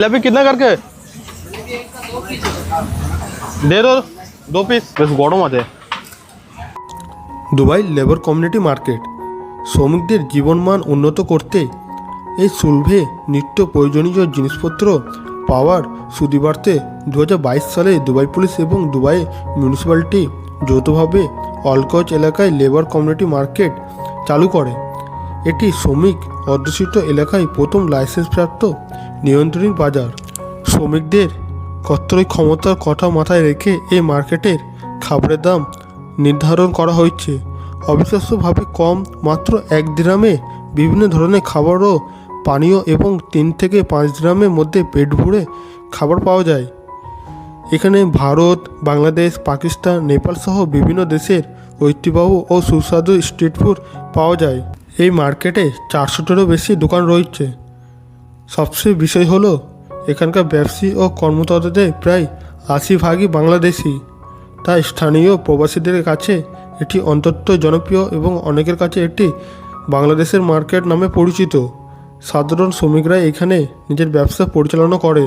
जलेबी कितना करके दे दो 2 পিস বেশ গরম আছে। দুবাই লেবার কমিউনিটি মার্কেট শ্রমিকদের জীবনমান উন্নত করতে এই সুলভে নিত্য প্রয়োজনীয় জিনিসপত্র পাওয়ার সুবিধার্থে 2022 সালে দুবাই পুলিশ এবং দুবাই মিউনিসিপ্যালিটি যৌথভাবে অলকজ এলাকায় লেবার কমিউনিটি মার্কেট চালু করে। এটি শ্রমিক অধ্যুষিত এলাকায় প্রথম লাইসেন্সপ্রাপ্ত নিয়ন্ত্রণী বাজার। শ্রমিকদের ক্রয় ক্ষমতার কথা মাথায় রেখে এই মার্কেটের খাবারের দাম নির্ধারণ করা হয়েছে অবিশ্বাস্যভাবে কম, মাত্র 1 দিরহামে বিভিন্ন ধরনের খাবার ও পানীয় এবং 3 থেকে 5 দিরহামের মধ্যে পেট ভরে খাবার পাওয়া যায়। এখানে ভারত, বাংলাদেশ, পাকিস্তান, নেপাল সহ বিভিন্ন দেশের ঐতিহ্যবাহী ও সুস্বাদু স্ট্রিট ফুড পাওয়া যায়। এই মার্কেটে 400টিরও বেশি দোকান রয়েছে। সবচেয়ে বিষয় হলো এখানকার ব্যবসায়ী ও কর্মরতদের প্রায় 80% বাংলাদেশি, তাই স্থানীয় প্রবাসীদের কাছে এটি অত্যন্ত জনপ্রিয় এবং অনেকের কাছে এটি বাংলাদেশের মার্কেট নামে পরিচিত। সাধারণ শ্রমিকরা এখানে নিজের ব্যবসা পরিচালনা করে।